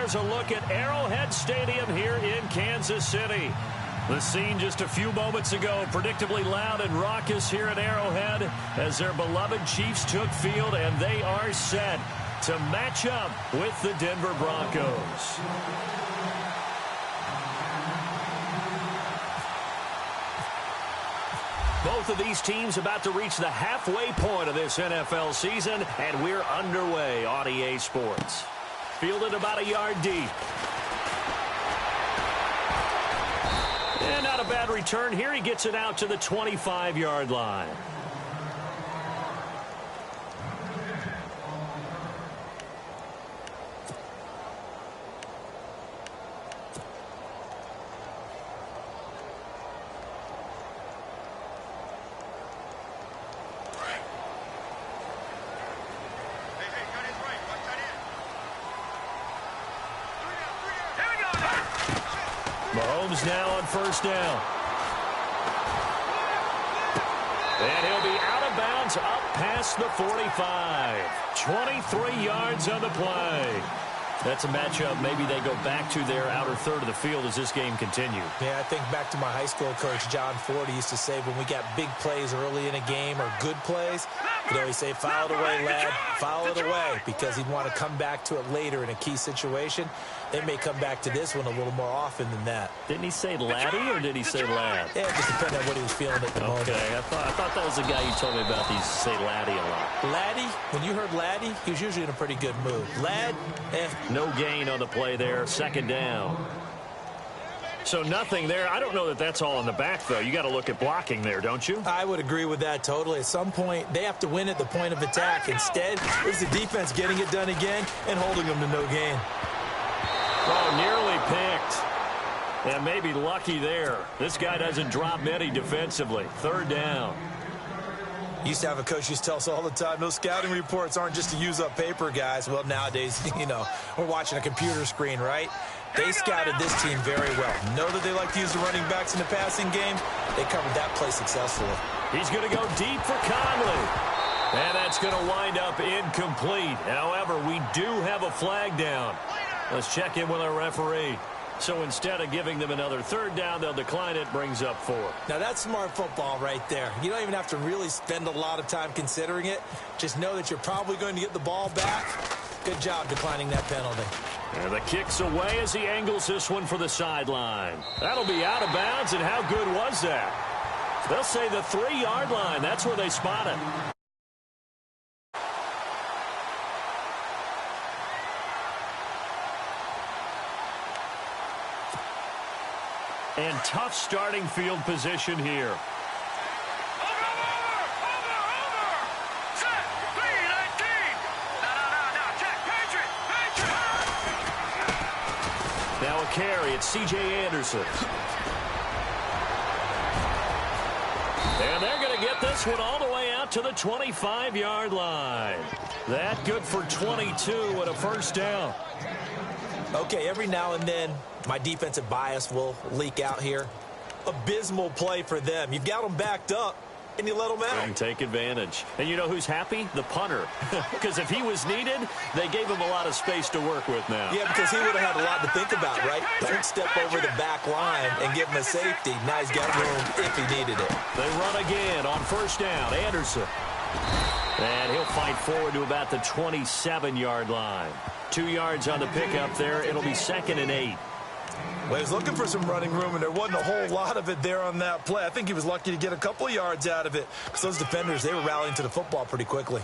there's a look at Arrowhead Stadium here in Kansas City. The scene just a few moments ago, predictably loud and raucous here at Arrowhead as their beloved Chiefs took field, and they are set to match up with the Denver Broncos. Both of these teams about to reach the halfway point of this NFL season, and we're underway on EA Sports. Fielded about a yard deep. And not a bad return here. He gets it out to the 25-yard line. Mahomes now on first down. And he'll be out of bounds up past the 45. 23 yards on the play. That's a matchup maybe they go back to their outer third of the field as this game continues. Yeah, I think back to my high school coach, John Ford. He used to say when we got big plays early in a game or good plays, you know, he'd say, foul it away, lad, foul it away, because he'd want to come back to it later in a key situation. They may come back to this one a little more often than that. Didn't he say laddie or did he say lad? Yeah, it just depended on what he was feeling at the moment. Okay, I thought that was the guy you told me about. He used to say laddie a lot. Laddie, when you heard laddie, he was usually in a pretty good mood. Lad, No gain on the play there, second down. So nothing there. I don't know that that's all in the back, though. You got to look at blocking there, don't you? I would agree with that totally. At some point, they have to win at the point of attack. Instead, it's the defense getting it done again and holding them to no gain. Oh, nearly picked. And maybe lucky there. This guy doesn't drop many defensively. Third down. Used to have a coach used to tell us all the time, those scouting reports aren't just to use up paper, guys. Well, nowadays, you know, we're watching a computer screen, right? They scouted this team very well. Know that they like to use the running backs in the passing game. They covered that play successfully. He's going to go deep for Conley. And that's going to wind up incomplete. However, we do have a flag down. Let's check in with our referee. So instead of giving them another third down, they'll decline it, brings up 4. Now, that's smart football right there. You don't even have to really spend a lot of time considering it. Just know that you're probably going to get the ball back. Good job declining that penalty. And the kick's away as he angles this one for the sideline. That'll be out of bounds, and how good was that? They'll say the 3-yard line. That's where they spot it. And tough starting field position here. Now a carry, it's C.J. Anderson. And they're going to get this one all the way out to the 25-yard line. That good for 22 and a first down. Okay, every now and then, my defensive bias will leak out here. Abysmal play for them. You've got them backed up, and you let them out. And take advantage. And you know who's happy? The punter. Because if he was needed, they gave him a lot of space to work with now. Yeah, because he would have had a lot to think about, right? Don't step over the back line and give him a safety. Now he's got room if he needed it. They run again on first down. Anderson. And he'll fight forward to about the 27-yard line. 2 yards on the pickup there. It'll be 2nd and 8. Well, he was looking for some running room, and there wasn't a whole lot of it there on that play. I think he was lucky to get a couple of yards out of it. Because those defenders, they were rallying to the football pretty quickly.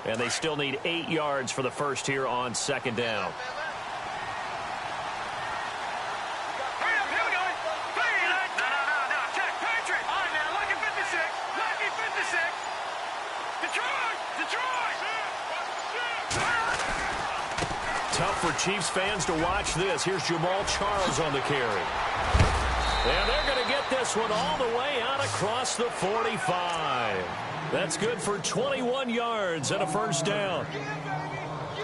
And they still need 8 yards for the first here on 2nd down. Tough for Chiefs fans to watch this. Here's Jamal Charles on the carry. And they're going to get this one all the way out across the 45. That's good for 21 yards and a first down.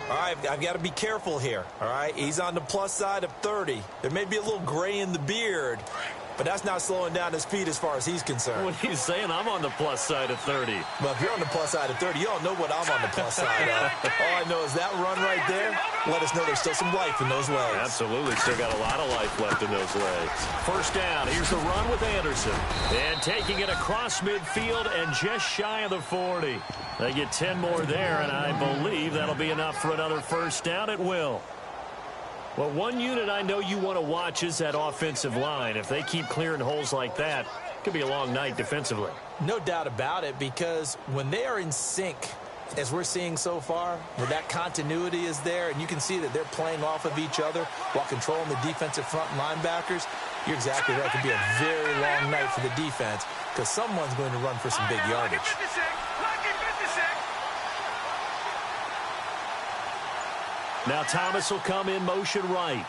All right, I've got to be careful here, all right? He's on the plus side of 30. There may be a little gray in the beard, but that's not slowing down his speed as far as he's concerned. What he's saying, I'm on the plus side of 30. Well, if you're on the plus side of 30, you don't know what I'm on the plus side of. All I know is that run right there let us know there's still some life in those legs. Absolutely. Still got a lot of life left in those legs. First down. Here's the run with Anderson. And taking it across midfield and just shy of the 40. They get 10 more there, and I believe that'll be enough for another first down. It will. Well, one unit I know you want to watch is that offensive line. If they keep clearing holes like that, it could be a long night defensively. No doubt about it, because when they are in sync, as we're seeing so far, where that continuity is there, and you can see that they're playing off of each other while controlling the defensive front linebackers, you're exactly right. It could be a very long night for the defense because someone's going to run for some big yardage. Now Thomas will come in motion right.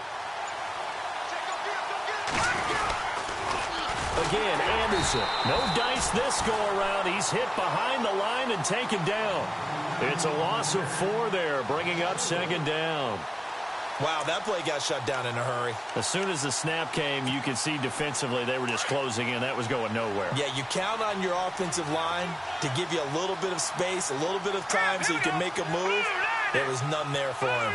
Again, Anderson. No dice this go-around. He's hit behind the line and taken down. It's a loss of 4 there, bringing up second down. Wow, that play got shut down in a hurry. As soon as the snap came, you could see defensively they were just closing in. That was going nowhere. Yeah, you count on your offensive line to give you a little bit of space, a little bit of time so you can make a move. There was none there for him.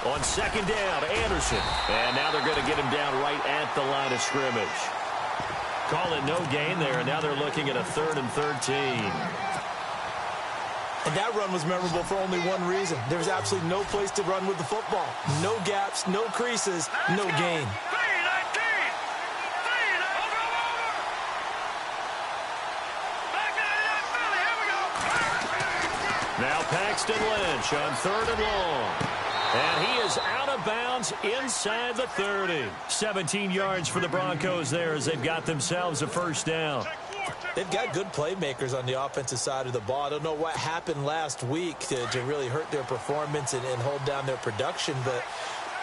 On second down, Anderson. And now they're going to get him down right at the line of scrimmage. Call it no gain there, and now they're looking at a 3rd and 13. And that run was memorable for only one reason. There was absolutely no place to run with the football. No gaps, no creases, no gain. Now Paxton Lynch on 3rd and long. And he is out of bounds inside the 30. 17 yards for the Broncos there as they've got themselves a first down. They've got good playmakers on the offensive side of the ball. I don't know what happened last week to really hurt their performance and hold down their production, but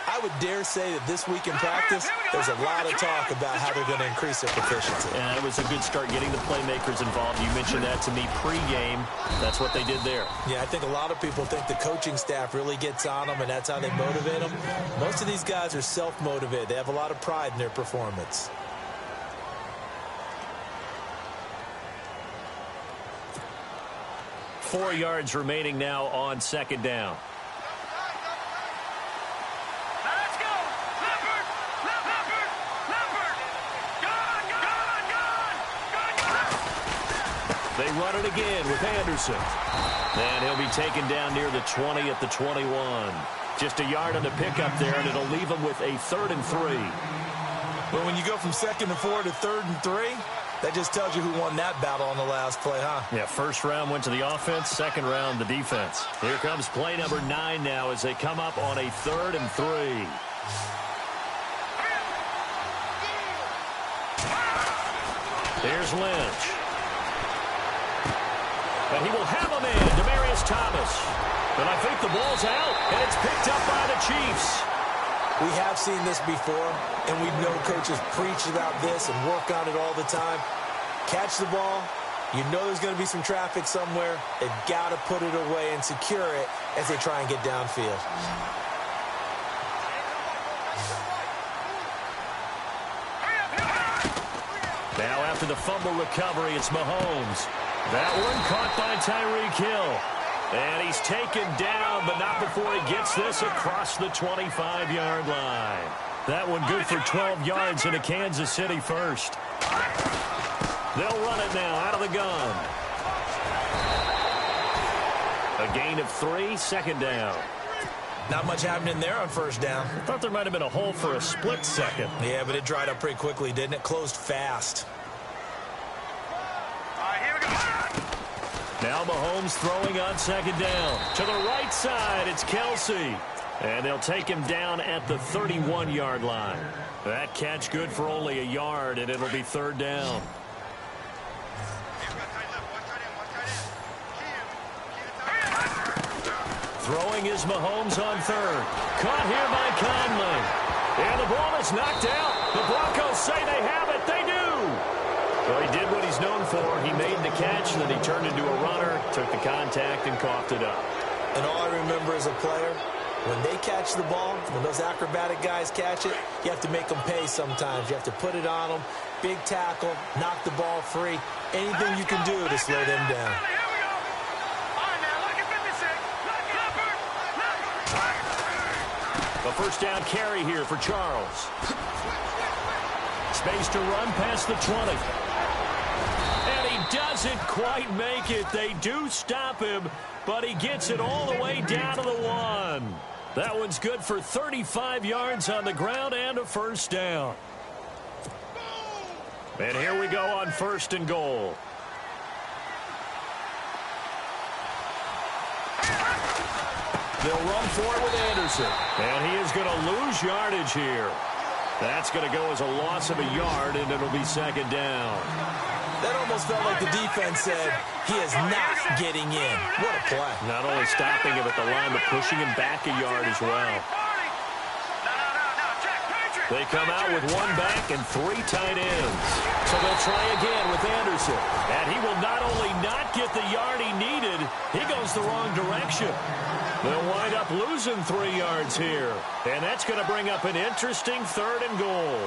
I would dare say that this week in practice, there's a lot of talk about how they're going to increase their proficiency. And it was a good start getting the playmakers involved. You mentioned that to me pregame. That's what they did there. Yeah, I think a lot of people think the coaching staff really gets on them, and that's how they motivate them. Most of these guys are self-motivated. They have a lot of pride in their performance. Four yards remaining now on second down. They run it again with Anderson. And he'll be taken down near the 20 at the 21. Just a yard on the pickup there, and it'll leave him with a 3rd and 3. Well, when you go from 2nd and 4 to 3rd and 3, that just tells you who won that battle on the last play, huh? Yeah, first round went to the offense, second round the defense. Here comes play number 9 now as they come up on a 3rd and 3. Here's Lynch. And he will have a man, Demaryius Thomas. But I think the ball's out, and it's picked up by the Chiefs. We have seen this before, and we know coaches preach about this and work on it all the time. Catch the ball. You know there's going to be some traffic somewhere. They've got to put it away and secure it as they try and get downfield. Now after the fumble recovery, it's Mahomes. That one caught by Tyreek Hill. And he's taken down, but not before he gets this across the 25-yard line. That one good for 12 yards in a Kansas City first. They'll run it now out of the gun. A gain of 3, second down. Not much happening there on first down. I thought there might have been a hole for a split second. Yeah, but it dried up pretty quickly, didn't it? Closed fast. Now Mahomes throwing on second down. To the right side, it's Kelsey. And they'll take him down at the 31-yard line. That catch good for only a yard, and it'll be 3rd down. Throwing is Mahomes on 3rd. Caught here by Conley. And the ball is knocked out. The Broncos say they have it. They do. Well, he did what he's known for. He made the catch, then he turned into a runner, took the contact, and coughed it up. And all I remember as a player, when they catch the ball, when those acrobatic guys catch it, you have to make them pay sometimes. You have to put it on them, big tackle, knock the ball free. Anything you can do to slow them down. A first down carry here for Charles. Space to run past the 20. And he doesn't quite make it. They do stop him, but he gets it all the way down to the 1. That one's good for 35 yards on the ground and a first down. And here we go on 1st and goal. They'll run for it with Anderson. And he is going to lose yardage here. That's going to go as a loss of a yard, and it'll be 2nd down. That almost felt like the defense said, he is not getting in. What a play. Not only stopping him at the line, but pushing him back a yard as well. They come out with 1 back and 3 tight ends. So they'll try again with Anderson. And he will not only not get the yard he needed, he goes the wrong direction. They'll wind up losing 3 yards here. And that's going to bring up an interesting 3rd and goal.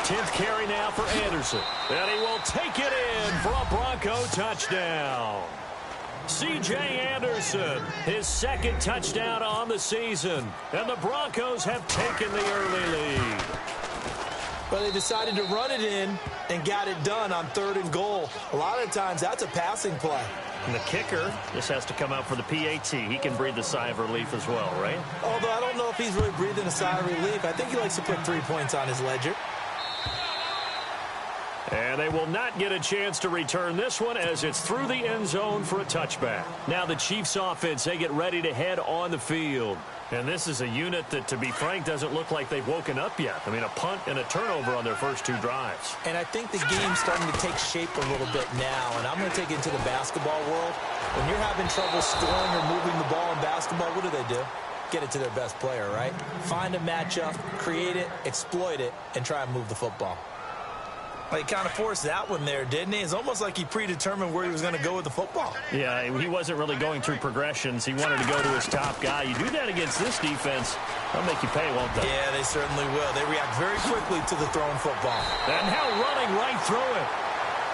10th carry now for Anderson. And he will take it in for a Bronco touchdown. C.J. Anderson, his 2nd touchdown on the season. And the Broncos have taken the early lead. But they decided to run it in and got it done on 3rd and goal. A lot of times that's a passing play. And the kicker just has to come out for the PAT. He can breathe a sigh of relief as well, right? Although I don't know if he's really breathing a sigh of relief. I think he likes to put 3 points on his ledger. And they will not get a chance to return this one as it's through the end zone for a touchback. Now the Chiefs offense, they get ready to head on the field. And this is a unit that, to be frank, doesn't look like they've woken up yet. I mean, a punt and a turnover on their first 2 drives. And I think the game's starting to take shape a little bit now. And I'm going to take it into the basketball world. When you're having trouble scoring or moving the ball in basketball, what do? Get it to their best player, right? Find a matchup, create it, exploit it, and try and move the football. Well, he kind of forced that one there, didn't he? It's almost like he predetermined where he was going to go with the football. Yeah, he wasn't really going through progressions. He wanted to go to his top guy. You do that against this defense, they'll make you pay, won't they? Yeah, they certainly will. They react very quickly to the thrown football. And now running right through it.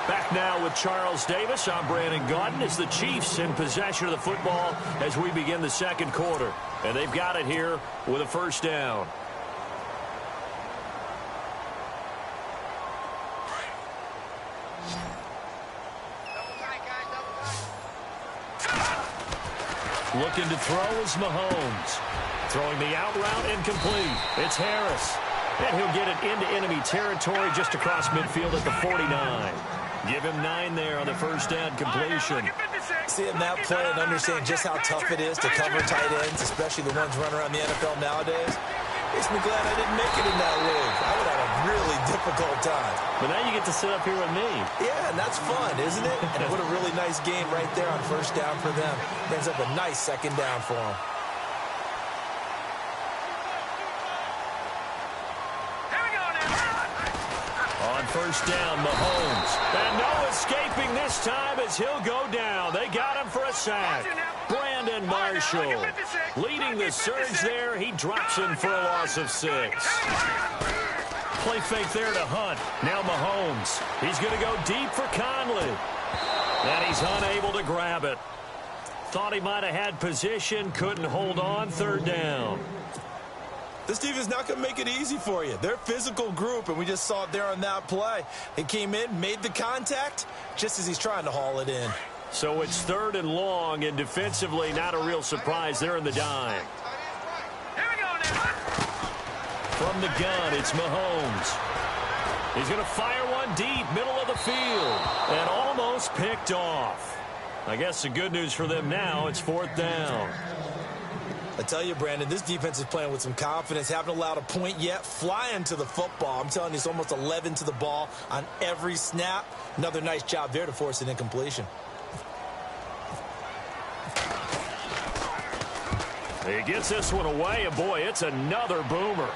Back now with Charles Davis. I'm Brandon Gaudin. It's the Chiefs in possession of the football as we begin the 2nd quarter. And they've got it here with a first down. Looking to throw is Mahomes. Throwing the out route incomplete. It's Harris. And he'll get it into enemy territory just across midfield at the 49. Give him 9 there on the first down completion. Seeing that play and understanding just how tough it is to cover tight ends, especially the ones running around the NFL nowadays, makes me glad I didn't make it in that league. I would have a really difficult time. But now you get to sit up here with me. Yeah, and that's fun, isn't it? And what a really nice game right there on first down for them. Brings up a nice 2nd down for them. On first down, Mahomes. And no escaping this time as he'll go down. They got him for a sack. Brandon Marshall leading the surge there. He drops him for a loss of 6. Play fake there to Hunt. Now Mahomes. He's going to go deep for Conley. And he's unable to grab it. Thought he might have had position. Couldn't hold on. 3rd down. This defense is not going to make it easy for you. They're a physical group, and we just saw it there on that play. He came in, made the contact, just as he's trying to haul it in. So it's 3rd and long, and defensively not a real surprise. They're in the dime. From the gun, it's Mahomes. He's going to fire one deep, middle of the field, and almost picked off. I guess the good news for them now, it's 4th down. I tell you, Brandon, this defense is playing with some confidence. Haven't allowed a point yet. Flying to the football. I'm telling you, it's almost 11 to the ball on every snap. Another nice job there to force an incompletion. He gets this one away, and boy, it's another boomer.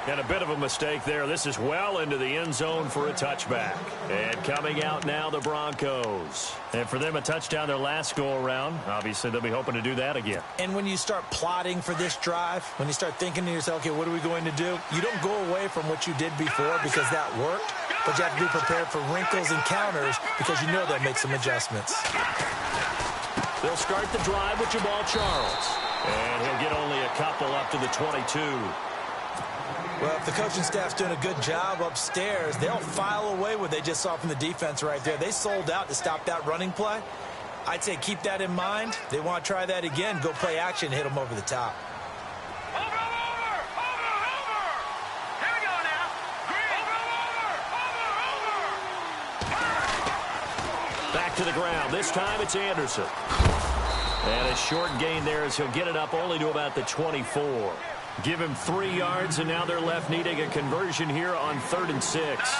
And a bit of a mistake there. This is well into the end zone for a touchback. And coming out now, the Broncos. And for them, a touchdown their last go-around. Obviously, they'll be hoping to do that again. And when you start plotting for this drive, when you start thinking to yourself, okay, what are we going to do? You don't go away from what you did before because that worked, but you have to be prepared for wrinkles and counters because you know they'll make some adjustments. They'll start the drive with Jamal Charles. And he'll get only a couple up to the 22. Well, if the coaching staff's doing a good job upstairs, they'll file away what they just saw from the defense right there. They sold out to stop that running play. I'd say keep that in mind. They want to try that again. Go play action, hit them over the top. Over! Here we go now. Green. Over! Back to the ground. This time it's Anderson. And a short gain there as he'll get it up only to about the 24. Give him 3 yards, and now they're left needing a conversion here on 3rd and 6.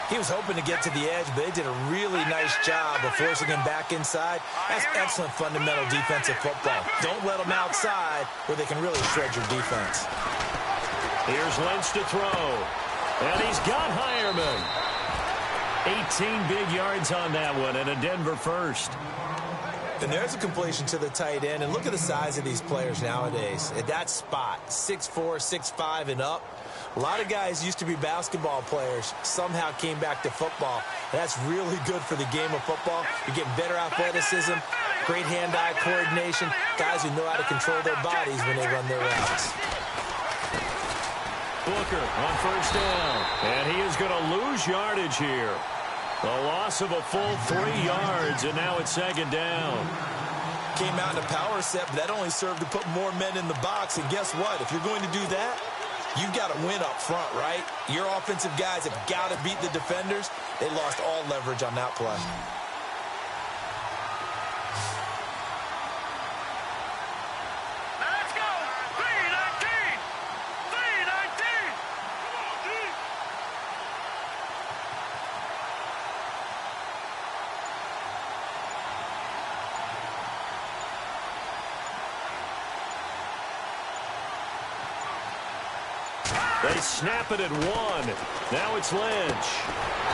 He was hoping to get to the edge, but they did a really nice job of forcing him back inside. That's excellent fundamental defensive football. Don't let them outside where they can really shred your defense. Here's Lentz to throw. And he's got Hireman. 18 big yards on that one, and a Denver first. And there's a completion to the tight end. And look at the size of these players nowadays. At that spot, 6'4", 6'5", and up. A lot of guys used to be basketball players, somehow came back to football. And that's really good for the game of football. You're getting better athleticism, great hand-eye coordination, guys who know how to control their bodies when they run their routes. Booker on 1st down. And he is going to lose yardage here. A loss of a full 3 yards, and now it's 2nd down. Came out in a power set, but that only served to put more men in the box. And guess what? If you're going to do that, you've got to win up front, right? Your offensive guys have got to beat the defenders. They lost all leverage on that play. Let's go. 319. 319. They snap it at 1. Now it's Lynch.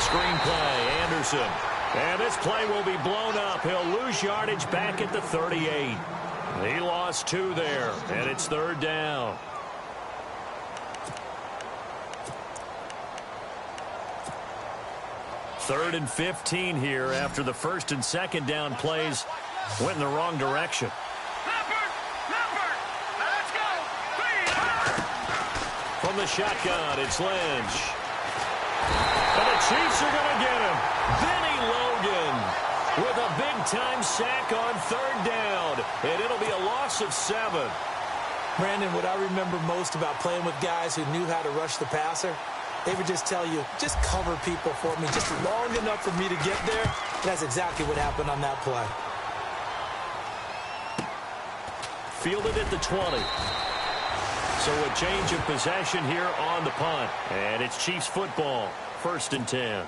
Screenplay, Anderson. And this play will be blown up. He'll lose yardage back at the 38. He lost 2 there, and it's 3rd down. Third and 15 here after the 1st and 2nd down plays went in the wrong direction. Let's go. From the shotgun, it's Lynch. And the Chiefs are going to get him. Vinny Logan with a big-time sack on 3rd down. And it'll be a loss of 7. Brandon, what I remember most about playing with guys who knew how to rush the passer, they would just tell you, just cover people for me, just long enough for me to get there. That's exactly what happened on that play. Fielded at the 20. So a change of possession here on the punt. And it's Chiefs football, 1st and 10.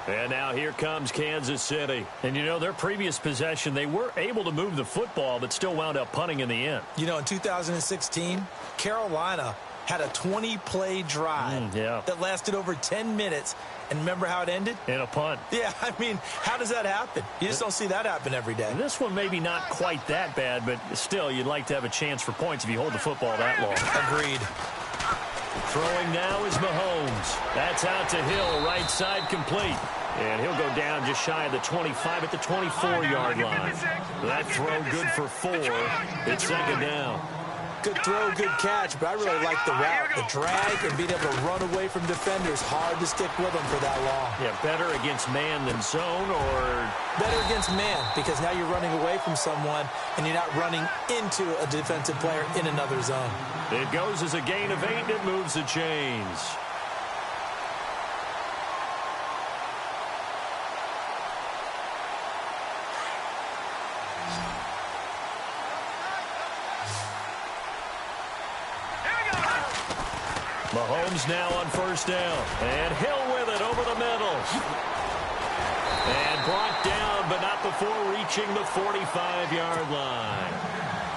And now here comes Kansas City. And, you know, their previous possession, they were able to move the football, but still wound up punting in the end. You know, in 2016, Carolina had a 20-play drive that lasted over 10 minutes. And remember how it ended? In a punt. Yeah, I mean, how does that happen? You just don't see that happen every day. And this one maybe not quite that bad, but still, you'd like to have a chance for points if you hold the football that long. Agreed. Throwing now is Mahomes. That's out to Hill, right side complete. And he'll go down just shy of the 25 at the 24-yard line. That throw good for 4. It's 2nd down. Good throw, good catch, but I really like the route, the drag, and being able to run away from defenders. Hard to stick with them for that long. Yeah, better against man than zone, or? Better against man, because now you're running away from someone, and you're not running into a defensive player in another zone. It goes as a gain of 8, and it moves the chains. Mahomes now on 1st down. And Hill with it over the middle. And brought down, but not before reaching the 45-yard line.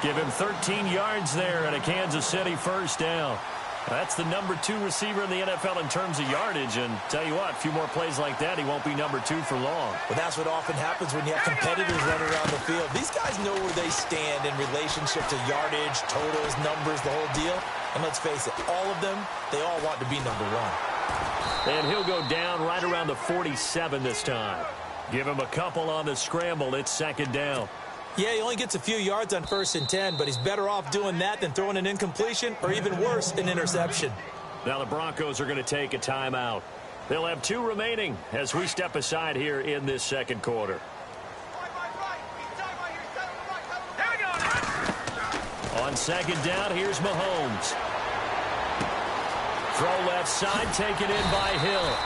Give him 13 yards there at a Kansas City 1st down. That's the number 2 receiver in the NFL in terms of yardage. And tell you what, a few more plays like that, he won't be number 2 for long. Well, that's what often happens when you have competitors running around the field. These guys know where they stand in relationship to yardage, totals, numbers, the whole deal. And let's face it, all of them, they all want to be number 1. And he'll go down right around the 47 this time. Give him a couple on the scramble. It's second down. Yeah, he only gets a few yards on 1st and 10, but he's better off doing that than throwing an incompletion or even worse, an interception. Now the Broncos are going to take a timeout. They'll have 2 remaining as we step aside here in this second quarter. On second down, here's Mahomes. Throw left side, taken in by Hill.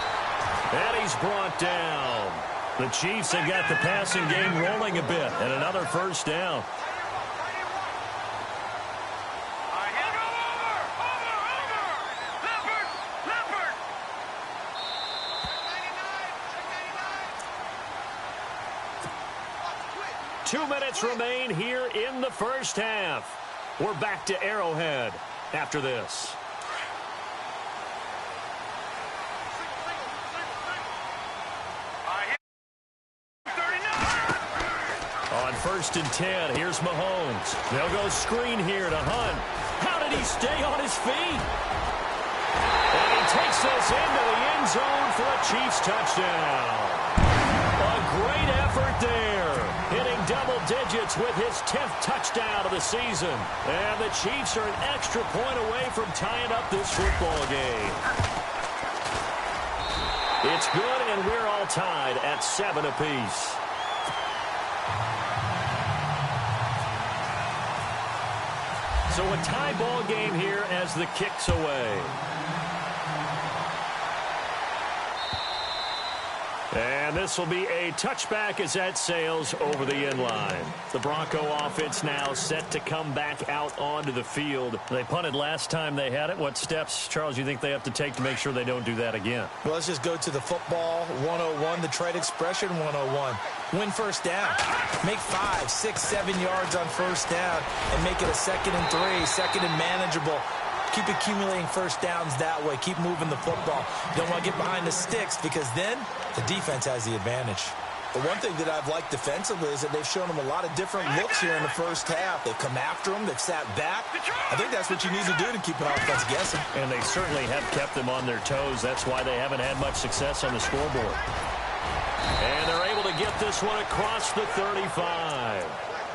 And he's brought down. The Chiefs have got the passing game rolling a bit, and another first down. Leopard. 2 minutes remain here in the first half. We're back to Arrowhead after this. On 1st and 10, here's Mahomes. They'll go screen here to Hunt. How did he stay on his feet? And he takes this into the end zone for a Chiefs touchdown. A great effort there. Hitting double digits with his 10th touchdown of the season. And the Chiefs are an extra point away from tying up this football game. It's good, and we're all tied at 7 apiece. So a tie ball game here as the kick's away. And this will be a touchback as that sails over the end line. The Bronco offense now set to come back out onto the field. They punted last time they had it. What steps, Charles, you think they have to take to make sure they don't do that again? Well, let's just go to the football 101, the trade expression 101. Win first down. Make 5, 6, 7 yards on first down and make it a 2nd and 3, 2nd and manageable. Keep accumulating first downs that way. Keep moving the football. You don't want to get behind the sticks because then the defense has the advantage. The one thing that I've liked defensively is that they've shown them a lot of different looks here in the first half. They've come after them. They've sat back. I think that's what you need to do to keep an offense guessing. And they certainly have kept them on their toes. That's why they haven't had much success on the scoreboard. And they're able to get this one across the 35.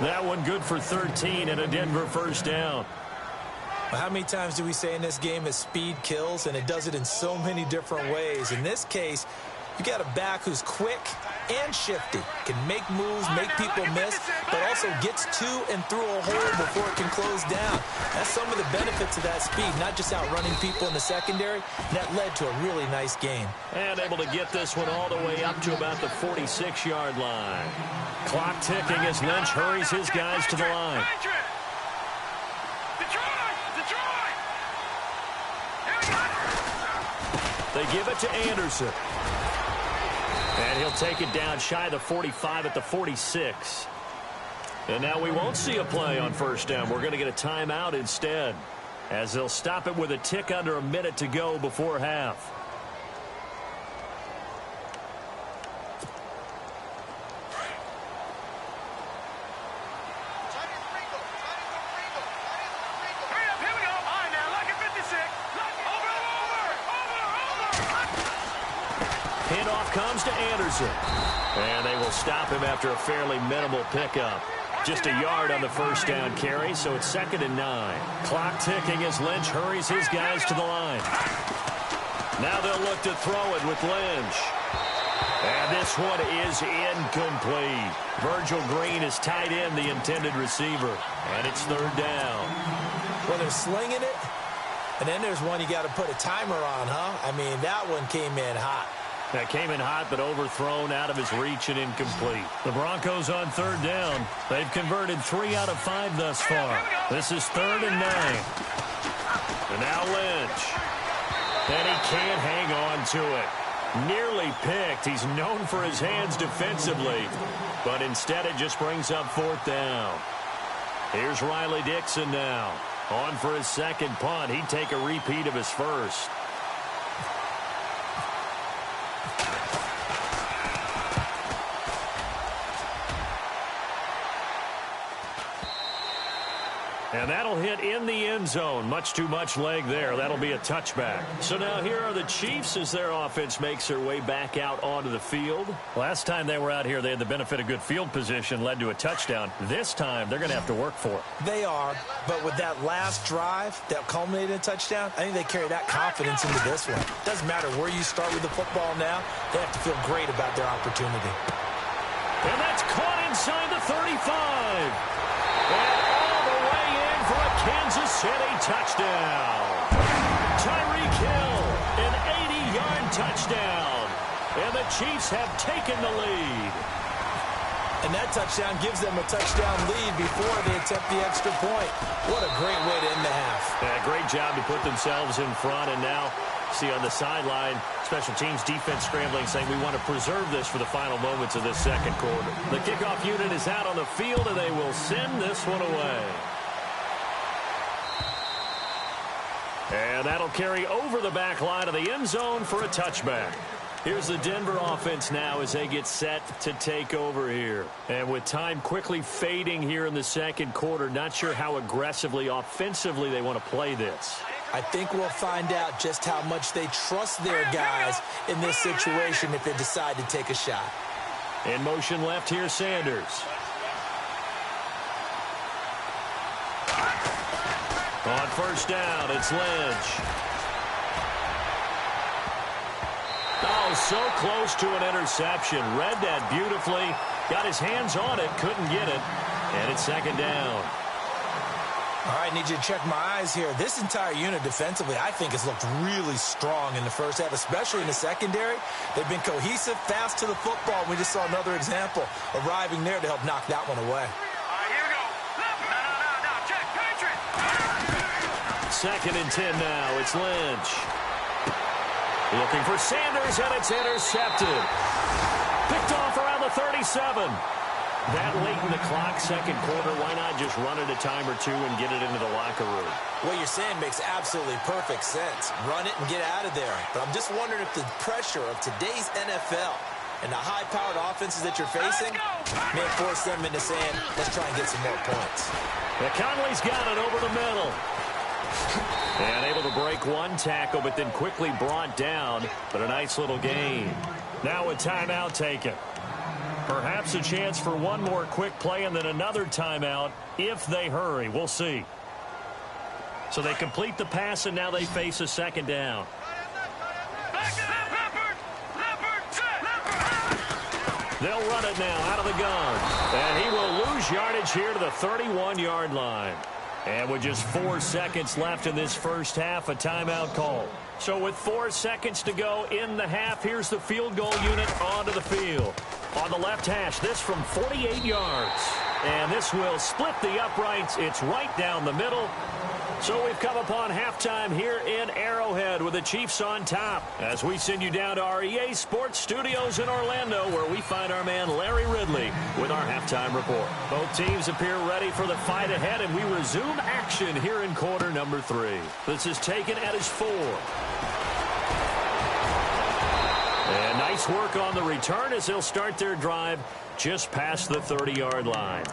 That one good for 13 and a Denver first down. How many times do we say in this game that speed kills, and it does it in so many different ways? In this case, you got a back who's quick and shifty, can make moves, make people miss, but also gets to and through a hole before it can close down. That's some of the benefits of that speed, not just outrunning people in the secondary. That led to a really nice game. And able to get this one all the way up to about the 46-yard line. Clock ticking as Lynch hurries his guys to the line. They give it to Anderson. And he'll take it down shy of the 45 at the 46. And now we won't see a play on first down. We're going to get a timeout instead, as they'll stop it with a tick under a minute to go before half. Comes to Anderson. And they will stop him after a fairly minimal pickup. Just a yard on the first down carry, so it's 2nd and 9. Clock ticking as Lynch hurries his guys to the line. Now they'll look to throw it with Lynch. And this one is incomplete. Virgil Green is tied in the intended receiver. And it's 3rd down. Well, they're slinging it. And then there's one you got to put a timer on, huh? I mean, that one came in hot. That came in hot, but overthrown, out of his reach, and incomplete. The Broncos on 3rd down. They've converted 3 out of 5 thus far. This is 3rd and 9. And now Lynch. And he can't hang on to it. Nearly picked. He's known for his hands defensively. But instead, it just brings up 4th down. Here's Riley Dixon now. On for his second punt. He'd take a repeat of his first. And that'll hit in the end zone. Much too much leg there. That'll be a touchback. So now here are the Chiefs as their offense makes their way back out onto the field. Last time they were out here, they had the benefit of good field position, led to a touchdown. This time, they're going to have to work for it. They are, but with that last drive that culminated in a touchdown, I think they carry that confidence into this one. Doesn't matter where you start with the football now. They have to feel great about their opportunity. And that's caught inside the 35. And all the way in for a Kansas City touchdown. Tyreek Hill, an 80-yard touchdown. And the Chiefs have taken the lead. And that touchdown gives them a touchdown lead before they attempt the extra point. What a great way to end the half. Yeah, great job to put themselves in front. And now, see on the sideline, special teams defense scrambling, saying we want to preserve this for the final moments of this second quarter. The kickoff unit is out on the field, and they will send this one away. And that'll carry over the back line of the end zone for a touchback. Here's the Denver offense now as they get set to take over here. And with time quickly fading here in the second quarter, not sure how aggressively, offensively they want to play this. I think we'll find out just how much they trust their guys in this situation if they decide to take a shot. In motion left here, Sanders. On first down, it's Lynch. Oh, so close to an interception. Read that beautifully. Got his hands on it, couldn't get it. And it's second down. All right, need you to check my eyes here. This entire unit defensively, I think, has looked really strong in the first half, especially in the secondary. They've been cohesive, fast to the football. We just saw another example arriving there to help knock that one away. All right, here we go. No, check, Patriot. Second and 10 now. It's Lynch. Looking for Sanders, and it's intercepted. Picked off around the 37. That late in the clock, second quarter, why not just run it a time or two and get it into the locker room? What you're saying makes absolutely perfect sense. Run it and get out of there. But I'm just wondering if the pressure of today's NFL and the high-powered offenses that you're facing may force them into saying, let's try and get some more points. Conley's got it over the middle. And able to break one tackle, but then quickly brought down. But a nice little gain. Now a timeout taken. Perhaps a chance for one more quick play and then another timeout if they hurry. We'll see. So they complete the pass, and now they face a second down. They'll run it now out of the gun. And he will lose yardage here to the 31-yard line. And with just 4 seconds left in this first half, a timeout call. So with 4 seconds to go in the half, here's the field goal unit onto the field. On the left hash, this from 48 yards. And this will split the uprights. It's right down the middle. So we've come upon halftime here in Arrowhead with the Chiefs on top as we send you down to our EA Sports Studios in Orlando, where we find our man Larry Ridley with our halftime report. Both teams appear ready for the fight ahead, and we resume action here in quarter number 3. This is taken at his 4. And nice work on the return as they'll start their drive just past the 30-yard line.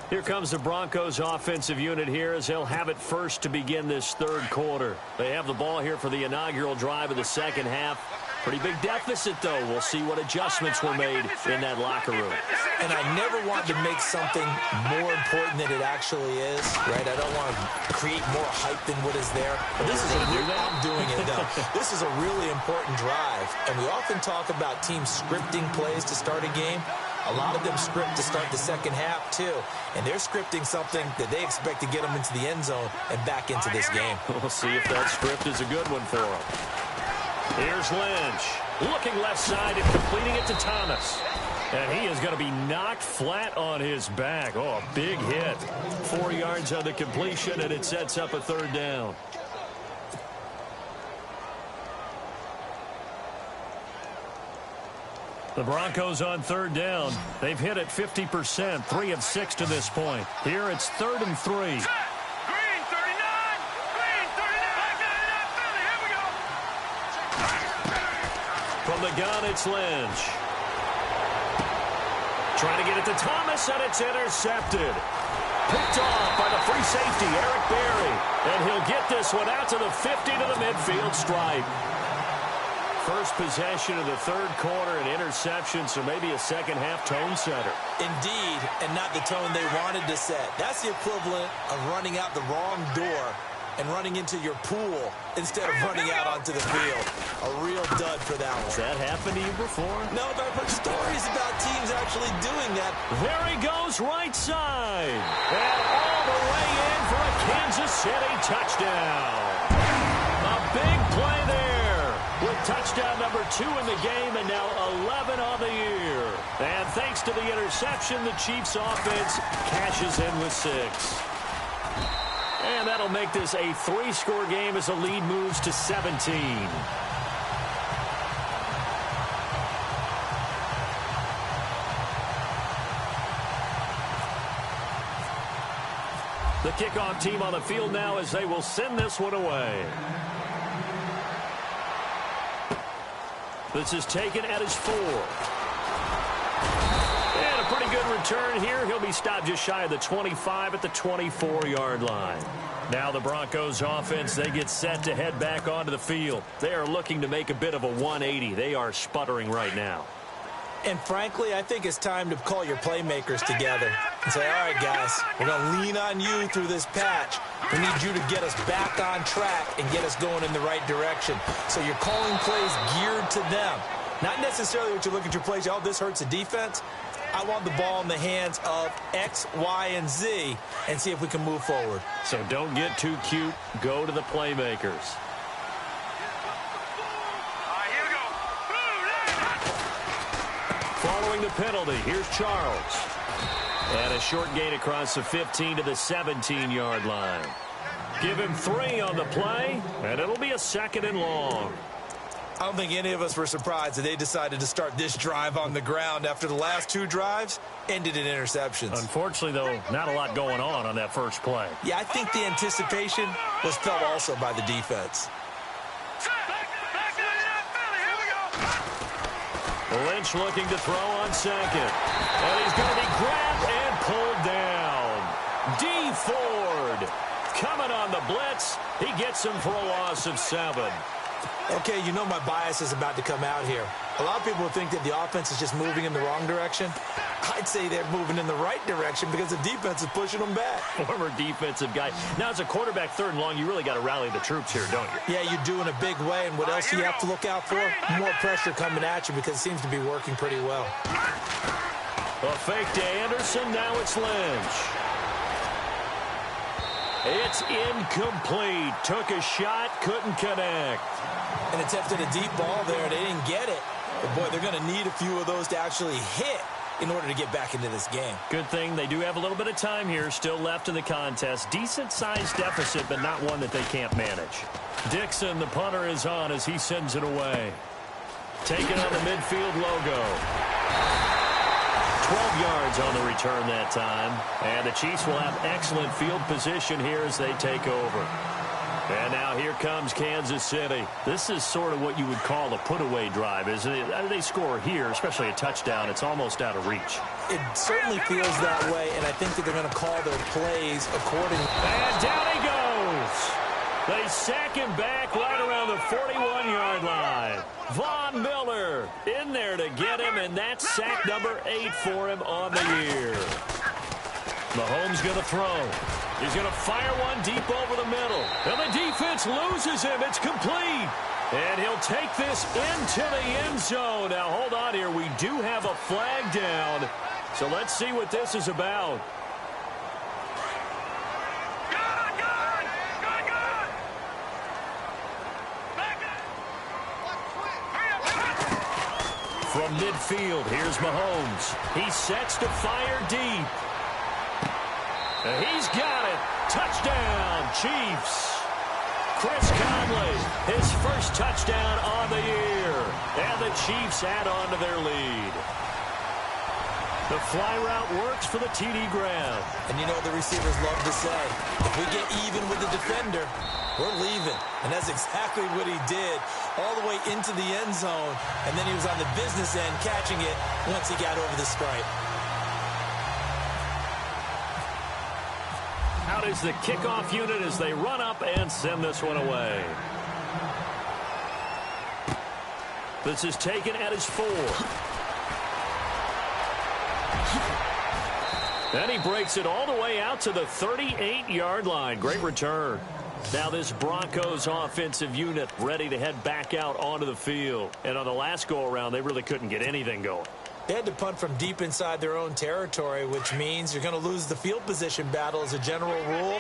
Here comes the Broncos offensive unit here as they'll have it first to begin this third quarter. They have the ball here for the inaugural drive of the second half. Pretty big deficit, though. We'll see what adjustments were made in that locker room. And I never want to make something more important than it actually is, right? I don't want to create more hype than what is there. But this is I'm doing it, though. This is a really important drive. And we often talk about teams scripting plays to start a game. A lot of them script to start the second half, too. And they're scripting something that they expect to get them into the end zone and back into this game. We'll see if that script is a good one for them. Here's Lynch. Looking left side and completing it to Thomas. And he is going to be knocked flat on his back. Oh, a big hit. 4 yards on the completion, and it sets up a third down. The Broncos on third down. They've hit it 50%, 3 of 6 to this point. Here it's 3rd and 3. Green, 39. From the gun, it's Lynch. Trying to get it to Thomas, and it's intercepted. Picked off by the free safety, Eric Berry. And he'll get this one out to the 50 to the midfield stripe. First possession of the third quarter, an interception, so maybe a second-half tone setter. Indeed, and not the tone they wanted to set. That's the equivalent of running out the wrong door and running into your pool instead of running out onto the field. A real dud for that one. Has that happened to you before? No, but I've heard stories about teams actually doing that. There he goes, right side. And all the way in for a Kansas City touchdown. A big play there with touchdown number 2 in the game and now 11 on the year. And thanks to the interception, the Chiefs offense cashes in with 6. And that'll make this a 3-score game as the lead moves to 17. The kickoff team on the field now as they will send this one away. This is taken at his 4. And a pretty good return here. He'll be stopped just shy of the 25 at the 24-yard line. Now the Broncos offense, they get set to head back onto the field. They are looking to make a bit of a 180. They are sputtering right now. And frankly, I think it's time to call your playmakers together and say, all right, guys, we're going to lean on you through this patch. We need you to get us back on track and get us going in the right direction. So you're calling plays geared to them. Not necessarily what you look at your plays, oh, this hurts the defense. I want the ball in the hands of X, Y, and Z and see if we can move forward. So don't get too cute. Go to the playmakers. Following the penalty, here's Charles. And a short gain across the 15 to the 17-yard line. Give him 3 on the play, and it'll be a 2nd and long. I don't think any of us were surprised that they decided to start this drive on the ground after the last 2 drives ended in interceptions. Unfortunately, though, not a lot going on that first play. Yeah, I think the anticipation was felt also by the defense. Lynch looking to throw on 2nd. And he's going to be grabbed and pulled down. D. Ford coming on the blitz. He gets him for a loss of 7. Okay, you know my bias is about to come out here. A lot of people think that the offense is just moving in the wrong direction. I'd say they're moving in the right direction because the defense is pushing them back. Former defensive guy. Now, as a quarterback 3rd and long, you really got to rally the troops here, don't you? Yeah, you do in a big way. And what else do you have to look out for? More pressure coming at you because it seems to be working pretty well. A fake to Anderson. Now it's Lynch. It's incomplete. Took a shot, couldn't connect. And attempted a deep ball there. They didn't get it. But, boy, they're going to need a few of those to actually hit in order to get back into this game. Good thing they do have a little bit of time here still left in the contest. Decent-sized deficit, but not one that they can't manage. Dixon, the punter, is on as he sends it away. Taking on the midfield logo. 12 yards on the return that time. And the Chiefs will have excellent field position here as they take over. And now here comes Kansas City. This is sort of what you would call a put-away drive, isn't it? They score here, especially a touchdown. It's almost out of reach. It certainly feels that way, and I think that they're going to call their plays accordingly. And down he goes. They sack him back right around the 41-yard line. Von Miller in there to get him, and that's sack number 8 for him on the year. Mahomes going to throw. He's going to fire one deep over the middle. And the defense loses him. It's complete. And he'll take this into the end zone. Now, hold on here. We do have a flag down. So let's see what this is about. From midfield, here's Mahomes. He sets to fire deep. He's got it. Touchdown, Chiefs. Chris Conley, his first touchdown on the year. And the Chiefs add on to their lead. The fly route works for the TD grab. And you know what the receivers love to say? If we get even with the defender, we're leaving. And that's exactly what he did, all the way into the end zone. And then he was on the business end catching it once he got over the stripe. Out is the kickoff unit as they run up and send this one away. This is taken at his 4. And he breaks it all the way out to the 38-yard line. Great return. Now this Broncos offensive unit ready to head back out onto the field. And on the last go-around, they really couldn't get anything going. They had to punt from deep inside their own territory, which means you're going to lose the field position battle as a general rule.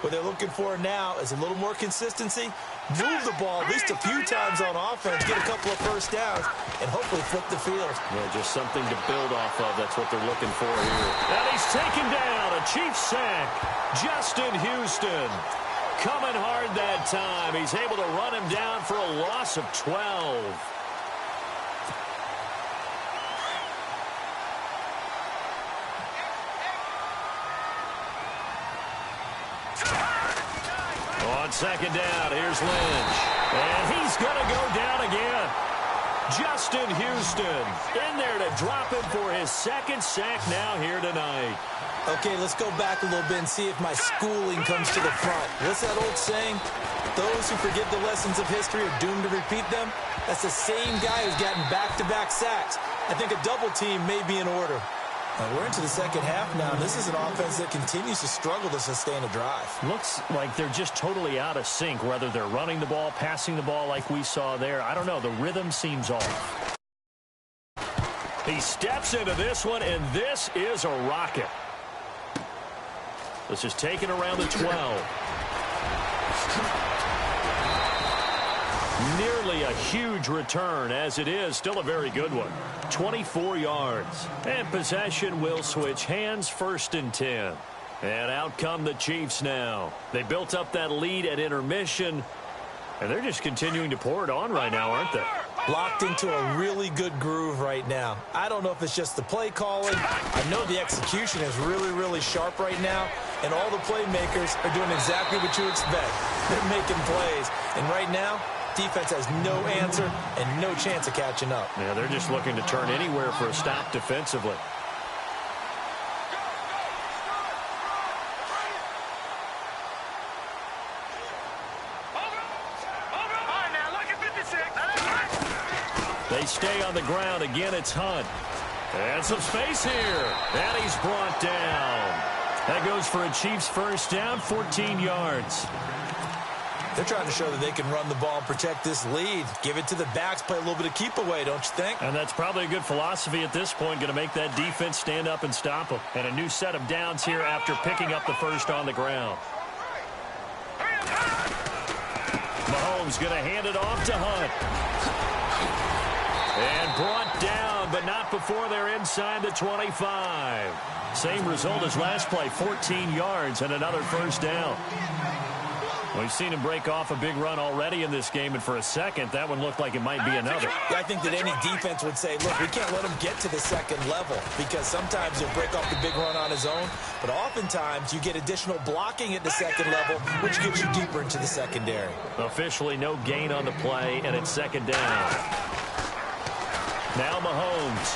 What they're looking for now is a little more consistency, move the ball at least a few times on offense, get a couple of first downs, and hopefully flip the field. Yeah, just something to build off of. That's what they're looking for here. And he's taken down. A Chiefs sack. Justin Houston coming hard that time. He's able to run him down for a loss of 12. On second down, here's Lynch. And he's going to go down again. Justin Houston in there to drop him for his second sack now here tonight. Okay, let's go back a little bit and see if my schooling comes to the front. What's that old saying? Those who forget the lessons of history are doomed to repeat them. That's the same guy who's gotten back-to-back sacks. I think a double team may be in order. We're into the second half now. This is an offense that continues to struggle to sustain a drive. Looks like they're just totally out of sync, whether they're running the ball, passing the ball like we saw there. I don't know. The rhythm seems off. He steps into this one, and this is a rocket. This is taken around the 12. Nearly a huge return, as it is still a very good one. 24 yards. And possession will switch hands, 1st and 10. And out come the Chiefs now. They built up that lead at intermission, and they're just continuing to pour it on right now, aren't they? Locked into a really good groove right now. I don't know if it's just the play calling. I know the execution is really, really sharp right now, and all the playmakers are doing exactly what you expect. They're making plays, and right now, defense has no answer and no chance of catching up. Yeah, they're just looking to turn anywhere for a stop defensively. They stay on the ground. Again, it's Hunt. And some space here. And he's brought down. That goes for a Chiefs first down, 14 yards. They're trying to show that they can run the ball and protect this lead. Give it to the backs, play a little bit of keep away, don't you think? And that's probably a good philosophy at this point, going to make that defense stand up and stop them. And a new set of downs here after picking up the first on the ground. Mahomes going to hand it off to Hunt. And brought down, but not before they're inside the 25. Same result as last play, 14 yards and another first down. We've seen him break off a big run already in this game, and for a second, that one looked like it might be another. Yeah, I think that any defense would say, look, we can't let him get to the second level, because sometimes he'll break off the big run on his own, but oftentimes you get additional blocking at the second level, which gets you deeper into the secondary. Officially no gain on the play, and it's second down. Now Mahomes.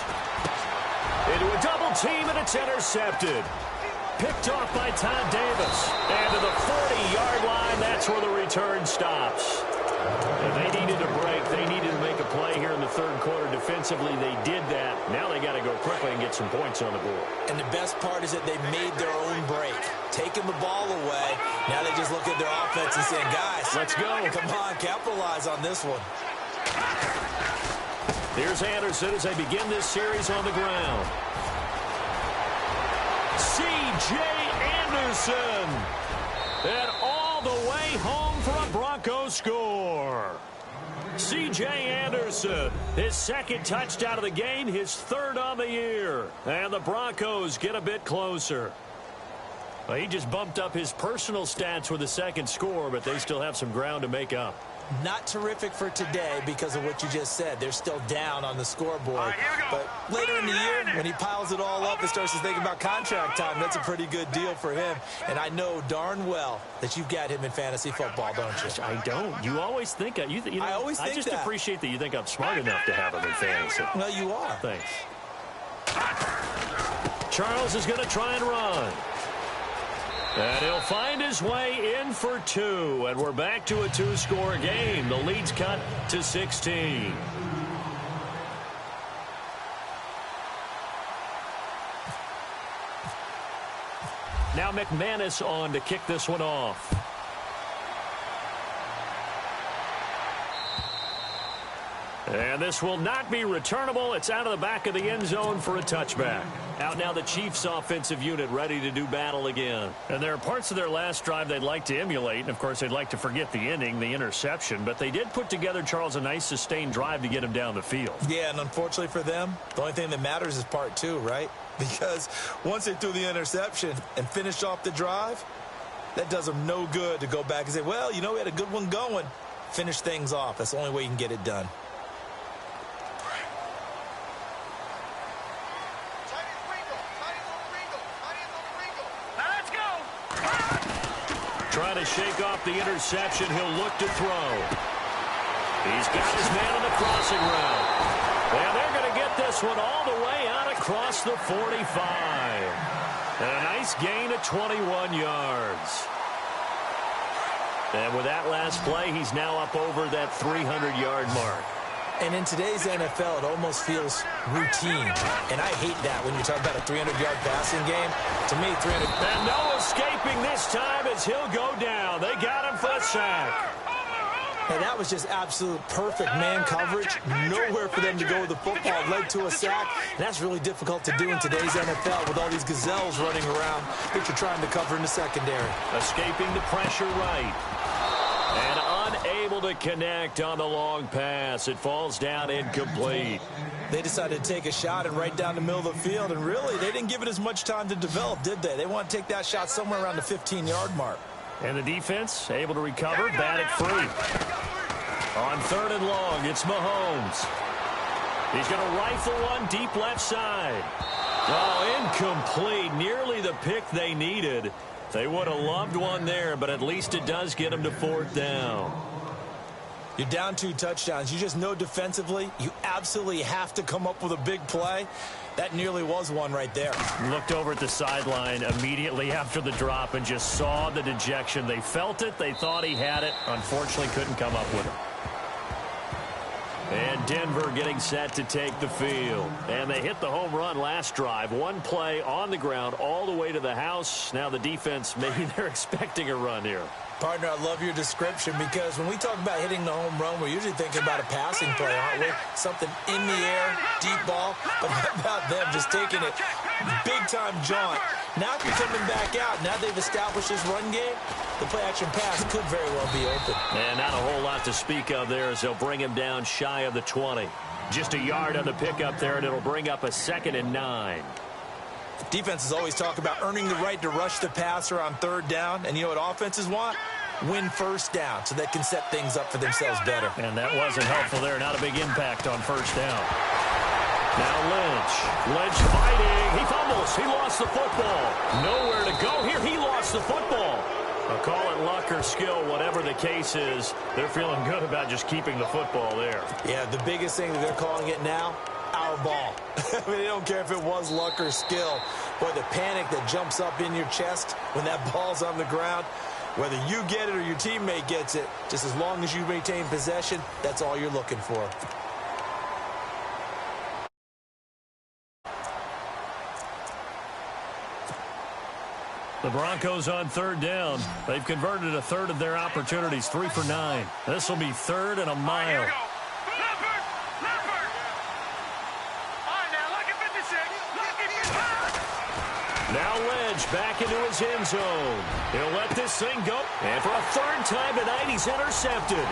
Into a double team, and it's intercepted. Picked off by Todd Davis. And to the 40-yard line, that's where the return stops. And they needed a break. They needed to make a play here in the third quarter defensively. They did that. Now they got to go quickly and get some points on the board. And the best part is that they made their own break. Taking the ball away. Now they just look at their offense and saying, guys, let's go. Come on, capitalize on this one. Here's Anderson as they begin this series on the ground. C.J. Anderson. And all the way home for a Broncos score. C.J. Anderson, his second touchdown of the game, his third on the year. And the Broncos get a bit closer. Well, he just bumped up his personal stats with a second score, but they still have some ground to make up. not terrific for today because of what you just said. They're still down on the scoreboard. But later in the year, when he piles it all up and starts to think about contract time, that's a pretty good deal for him. And I know darn well that you've got him in fantasy football, don't you? I don't. You always think I always think I just that. appreciate that you think I'm smart enough to have him in fantasy. Well, you are. Thanks. Charles is going to try and run. And he'll find his way in for 2. And we're back to a 2-score game. The lead's cut to 16. Now McManus on to kick this one off. And this will not be returnable. It's out of the back of the end zone for a touchback. Out now the Chiefs offensive unit ready to do battle again. And there are parts of their last drive they'd like to emulate. And, of course, they'd like to forget the ending, the interception. But they did put together, Charles, a nice sustained drive to get him down the field. Yeah, and unfortunately for them, the only thing that matters is part 2, right? Because once they threw the interception and finished off the drive, that does them no good to go back and say, well, you know, we had a good one going. Finish things off. That's the only way you can get it done. Trying to shake off the interception. He'll look to throw. He's got his man on the crossing route. And they're going to get this one all the way out across the 45. And a nice gain of 21 yards. And with that last play, he's now up over that 300-yard mark. And in today's NFL, it almost feels routine. And I hate that when you talk about a 300-yard passing game. To me, 300... And no escaping this time as he'll go down. They got him for a sack. And that was just absolute perfect man coverage. Nowhere for them to go with the football. Led to a sack. And that's really difficult to do in today's NFL with all these gazelles running around that you're trying to cover in the secondary. Escaping the pressure right. And unable to connect on the long pass. It falls down incomplete. They decided to take a shot and right down the middle of the field. And really, they didn't give it as much time to develop, did they? They want to take that shot somewhere around the 15-yard mark. And the defense able to recover, bat it free. On 3rd and long, it's Mahomes. He's going to rifle one deep left side. Oh, incomplete. Nearly the pick they needed. They would have loved one there, but at least it does get them to 4th down. You're down 2 touchdowns. You just know defensively you absolutely have to come up with a big play. That nearly was one right there. Looked over at the sideline immediately after the drop and just saw the dejection. They felt it. They thought he had it. Unfortunately, couldn't come up with it. And Denver getting set to take the field. And they hit the home run last drive. One play on the ground all the way to the house. Now the defense, maybe they're expecting a run here. Partner, I love your description because when we talk about hitting the home run, we're usually thinking about a passing play, aren't we? Something in the air, deep ball. But how about them just taking it big-time jaunt? Now if you're coming back out, now they've established this run game, the play-action pass could very well be open. And not a whole lot to speak of there as they'll bring him down shy of the 20. Just a yard on the pickup there, and it'll bring up a 2nd and 9. Defenses always talk about earning the right to rush the passer on 3rd down. And you know what offenses want? Win 1st down so they can set things up for themselves better. And that wasn't helpful there. Not a big impact on 1st down. Now Lynch. Lynch fighting. He fumbles. He lost the football. Nowhere to go here. He lost the football. I'll call it luck or skill, whatever the case is. They're feeling good about just keeping the football there. Yeah, the biggest thing that they're calling it now, our ball. I mean, they don't care if it was luck or skill. Boy, the panic that jumps up in your chest when that ball's on the ground, whether you get it or your teammate gets it, just as long as you maintain possession, that's all you're looking for. The Broncos on 3rd down. They've converted a third of their opportunities, 3 for 9. This will be 3rd and a mile. Now Lynch back into his end zone. He'll let this thing go. And for a 3rd time tonight, he's intercepted.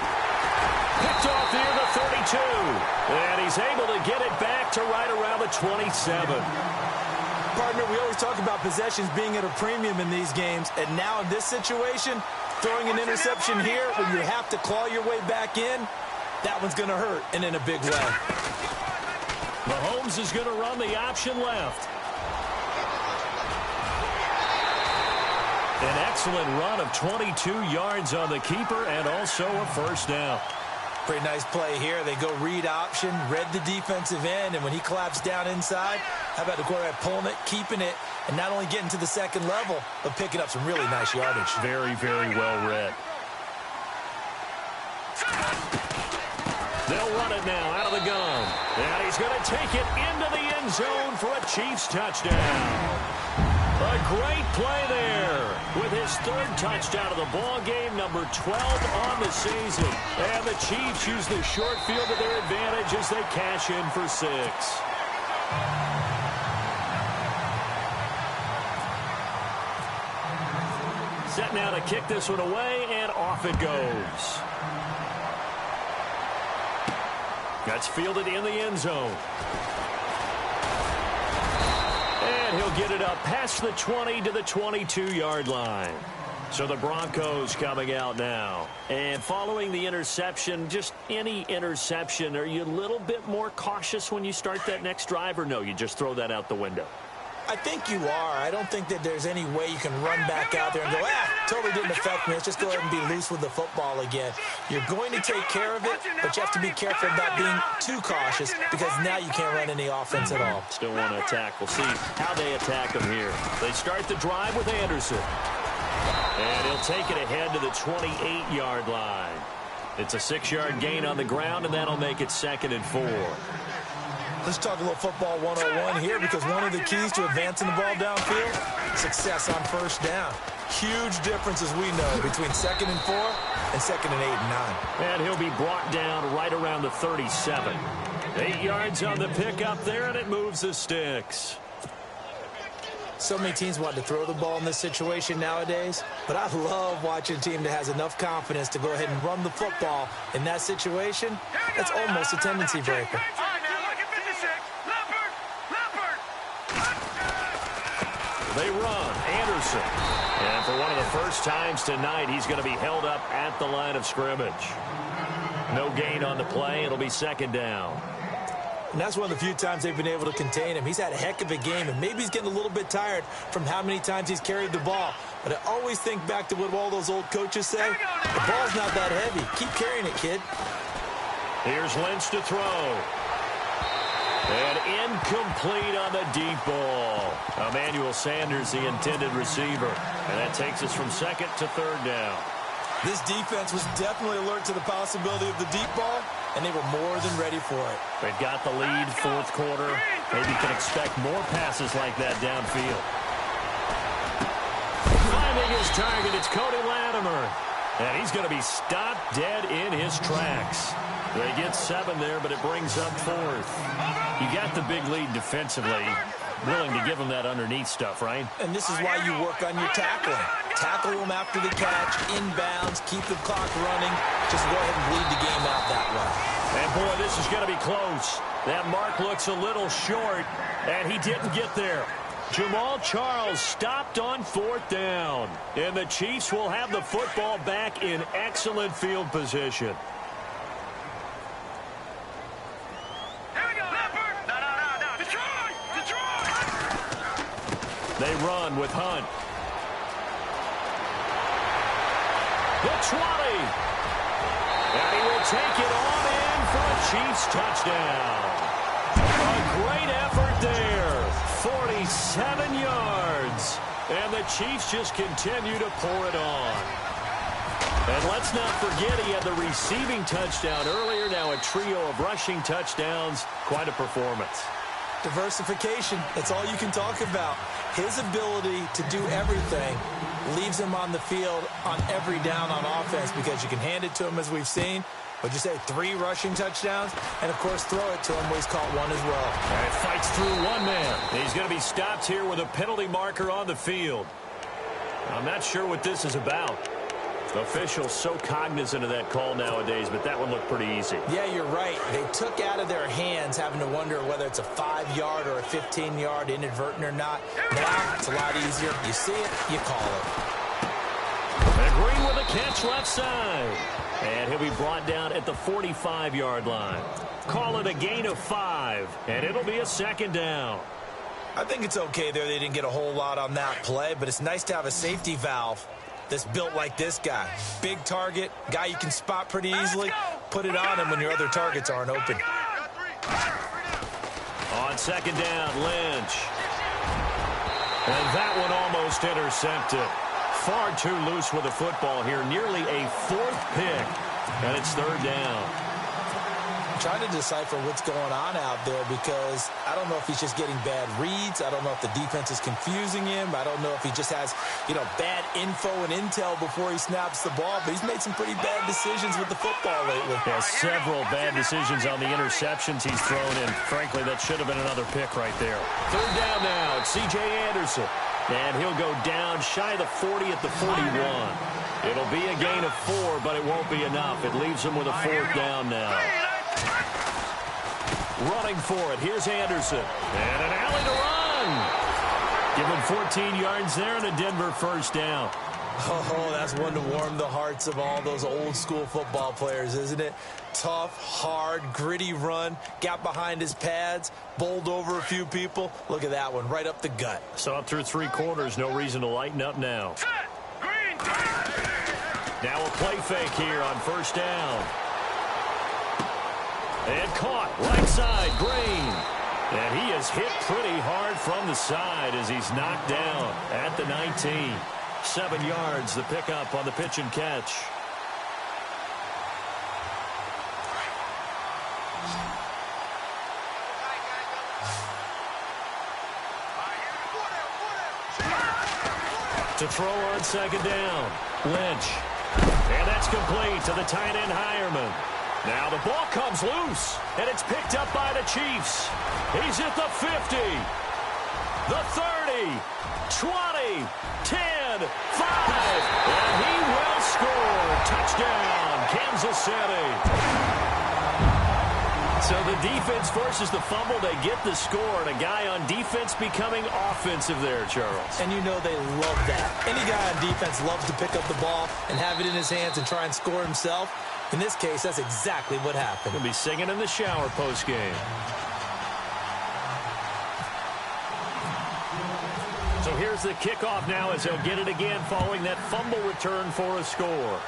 Picked off near the 32. And he's able to get it back to right around the 27. Partner, we always talk about possessions being at a premium in these games. And now in this situation, Throwing an interception here when you have to claw your way back in, that one's going to hurt, and in a big way. Mahomes is going to run the option left. An excellent run of 22 yards on the keeper and also a first down. Pretty nice play here. They go read option, read the defensive end, and when he collapsed down inside, how about the quarterback pulling it, keeping it, and not only getting to the second level, but picking up some really nice yardage. Very, very well read. They'll run it now out of the gun. And he's going to take it into the end zone for a Chiefs touchdown. A great play there with his third touchdown of the ball game, number 12 on the season. And the Chiefs use the short field to their advantage as they cash in for 6. Set now to kick this one away, and off it goes. That's fielded in the end zone. And he'll get it up past the 20 to the 22-yard line. So the Broncos coming out now. And following the interception, just any interception, are you a little bit more cautious when you start that next drive, or no, you just throw that out the window? I think you are. I don't think that there's any way you can run back out there and go, totally didn't affect me. Let's just go ahead and be loose with the football again. You're going to take care of it, but you have to be careful about being too cautious because now you can't run any offense at all. Still want to attack. We'll see how they attack him here. They start the drive with Anderson. And he'll take it ahead to the 28-yard line. It's a 6-yard gain on the ground, and that'll make it 2nd and 4. Let's talk a little football 101 here because one of the keys to advancing the ball downfield, success on first down. Huge difference, as we know, between 2nd and 4 and 2nd and 8 and 9. And he'll be brought down right around the 37. 8 yards on the pickup there, and it moves the sticks. So many teams want to throw the ball in this situation nowadays, but I love watching a team that has enough confidence to go ahead and run the football in that situation. That's almost a tendency breaker. They run. Anderson. And for one of the first times tonight, he's going to be held up at the line of scrimmage. No gain on the play. It'll be 2nd down. And that's one of the few times they've been able to contain him. He's had a heck of a game, and maybe he's getting a little bit tired from how many times he's carried the ball. But I always think back to what all those old coaches say. The ball's not that heavy. Keep carrying it, kid. Here's Lynch to throw. And incomplete on the deep ball. Emmanuel Sanders, the intended receiver. And that takes us from 2nd to 3rd down. This defense was definitely alert to the possibility of the deep ball, and they were more than ready for it. They've got the lead, 4th quarter. Maybe can expect more passes like that downfield. Finding his target, it's Cody Latimer. And he's going to be stopped dead in his tracks. They get 7 there, but it brings up 4th. You got the big lead defensively. Willing to give him that underneath stuff, right? And this is why you work on your tackling. Tackle them after the catch, inbounds, keep the clock running. Just go ahead and bleed the game out that way. And, boy, this is going to be close. That mark looks a little short, and he didn't get there. Jamal Charles stopped on 4th down. And the Chiefs will have the football back in excellent field position. They run with Hunt. The 20. And he will take it on in for a Chiefs touchdown. A great effort there. 47 yards. And the Chiefs just continue to pour it on. And let's not forget he had the receiving touchdown earlier. Now a trio of rushing touchdowns. Quite a performance. Diversification, that's all you can talk about. His ability to do everything leaves him on the field on every down on offense because you can hand it to him as we've seen. Would you say 3 rushing touchdowns? And, of course, throw it to him where he's caught 1 as well. And fights through 1 man. He's going to be stopped here with a penalty marker on the field. I'm not sure what this is about. Officials so cognizant of that call nowadays, but that one looked pretty easy. Yeah, you're right. They took out of their hands having to wonder whether it's a 5-yard or a 15-yard inadvertent or not. Now it's a lot easier. You see it, you call it. And Green with the catch left side. And he'll be brought down at the 45-yard line. Call it a gain of 5, and it'll be a second down. I think it's okay there. They didn't get a whole lot on that play, but it's nice to have a safety valve that's built like this guy. Big target, guy you can spot pretty easily. Put it on him when your other targets aren't open. On second down, Lynch. And that one almost intercepted. Far too loose with the football here. Nearly a 4th pick. And it's third down. I'm trying to decipher what's going on out there because I don't know if he's just getting bad reads. I don't know if the defense is confusing him. I don't know if he just has, bad info and intel before he snaps the ball. But he's made some pretty bad decisions with the football lately. Yeah, several bad decisions on the interceptions he's thrown in. Frankly, that should have been another pick right there. Third down now. It's C.J. Anderson. And he'll go down shy of the 40 at the 41. It'll be a gain of 4, but it won't be enough. It leaves him with a 4th down now. Running for it. Here's Anderson. And an alley to run. Give him 14 yards there and a Denver first down. Oh, that's one to warm the hearts of all those old-school football players, isn't it? Tough, hard, gritty run. Got behind his pads, bowled over a few people. Look at that one, right up the gut. So up through 3 quarters, no reason to lighten up now. Now a play fake here on first down. And caught, right side, Green. And he is hit pretty hard from the side as he's knocked down at the 19. 7 yards, the pickup on the pitch and catch. To throw on second down, Lynch. And that's complete to the tight end, Hireman. Now the ball comes loose, and it's picked up by the Chiefs. He's at the 50, the 30, 20, 10, 5, and he will score. Touchdown, Kansas City. So the defense forces the fumble. They get the score, and a guy on defense becoming offensive there, Charles. And you know they love that. Any guy on defense loves to pick up the ball and have it in his hands and try and score himself. In this case, that's exactly what happened. He'll be singing in the shower post-game. So here's the kickoff now as they'll get it again following that fumble return for a score.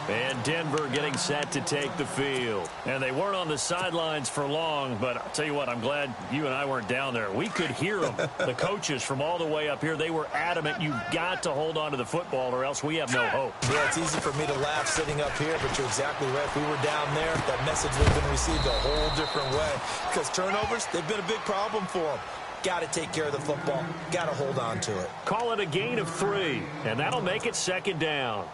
And Denver getting set to take the field. And they weren't on the sidelines for long, but I'll tell you what, I'm glad you and I weren't down there. We could hear them. The coaches from all the way up here, they were adamant, you've got to hold on to the football or else we have no hope. Yeah, it's easy for me to laugh sitting up here, but you're exactly right. If we were down there, that message would have been received a whole different way. Because turnovers, they've been a big problem for them. Got to take care of the football. Got to hold on to it. Call it a gain of 3, and that'll make it second down.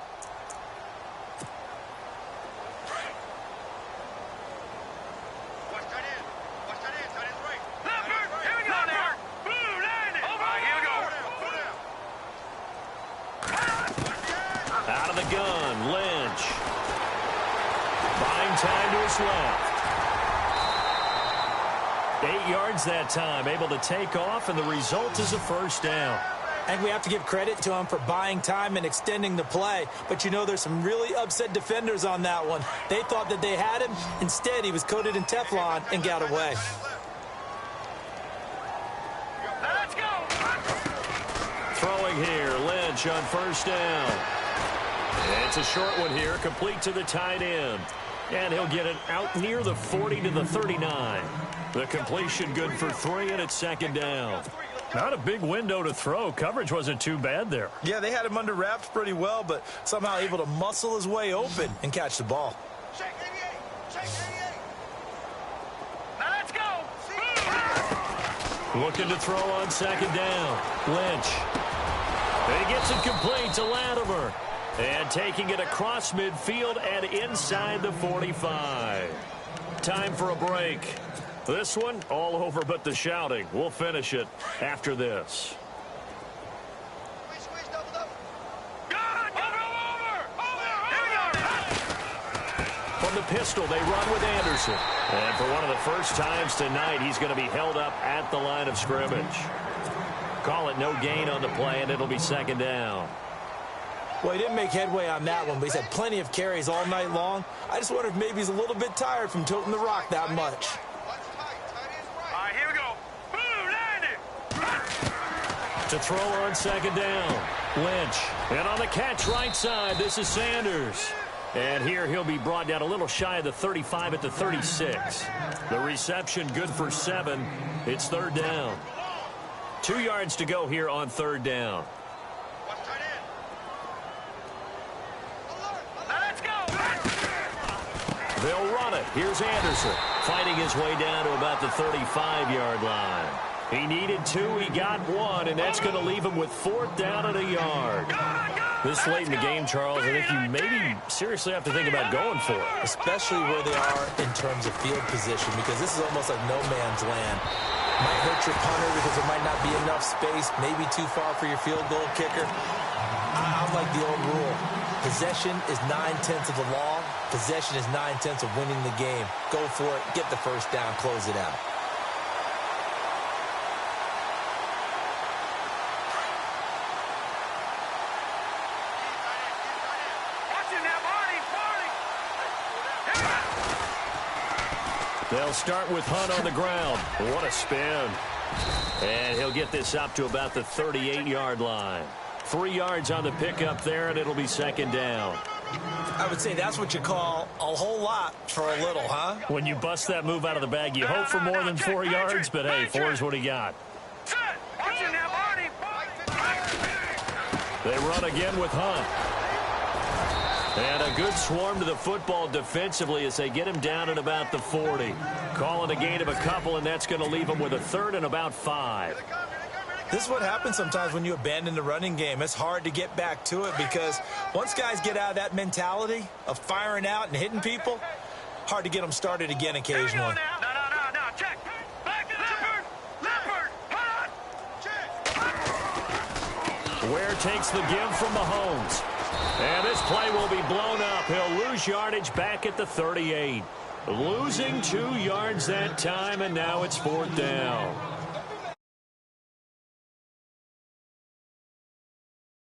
Out of the gun, Lynch. Buying time to his left. 8 yards that time, able to take off, and the result is a first down. And we have to give credit to him for buying time and extending the play. But you know there's some really upset defenders on that one. They thought that they had him. Instead, he was coated in Teflon and got away. Let's go. Throwing here, Lynch on first down. It's a short one here, complete to the tight end. And he'll get it out near the 40 to the 39. The completion good for 3, and it's second down. Not a big window to throw. Coverage wasn't too bad there. Yeah, they had him under wraps pretty well, but somehow able to muscle his way open and catch the ball. Shake 88. Shake 88. Now let's go. Looking to throw on second down. Lynch. He gets it complete to Latimer. And taking it across midfield and inside the 45. Time for a break. This one, all over but the shouting. We'll finish it after this. From the pistol, they run with Anderson. And for one of the first times tonight, he's going to be held up at the line of scrimmage. Call it no gain on the play, and it'll be second down. Well, he didn't make headway on that one, but he's had plenty of carries all night long. I just wonder if maybe he's a little bit tired from toting the rock that much. All right, here we go. Boom, landed. To throw on second down, Lynch. And on the catch right side, this is Sanders. And here he'll be brought down a little shy of the 35 at the 36. The reception good for 7. It's third down. 2 yards to go here on third down. Now let's go. They'll run it. Here's Anderson fighting his way down to about the 35-yard line. He needed 2. He got 1, and that's going to leave him with 4th down and a yard. This late in the game, Charles, I think you maybe seriously have to think about going for it. Especially where they are in terms of field position, because this is almost like no man's land. Might hurt your punter because there might not be enough space, maybe too far for your field goal kicker. I'm like the old rule. Possession is 9/10 of the law. Possession is 9/10 of winning the game. Go for it. Get the first down. Close it out. They'll start with Hunt on the ground. What a spin. And he'll get this up to about the 38-yard line. 3 yards on the pickup there, and it'll be second down. I would say that's what you call a whole lot for a little, huh? When you bust that move out of the bag, you hope for more than 4 yards, but hey, 4 is what he got. They run again with Hunt. And a good swarm to the football defensively as they get him down at about the 40. Calling a gain of a couple, and that's going to leave him with a 3rd and about 5. This is what happens sometimes when you abandon the running game. It's hard to get back to it because once guys get out of that mentality of firing out and hitting people, hard to get them started again occasionally. No, check. Back to Leopard, hot. Check. Ware takes the give from Mahomes. And this play will be blown up. He'll lose yardage back at the 38. Losing 2 yards that time, and now it's 4th down.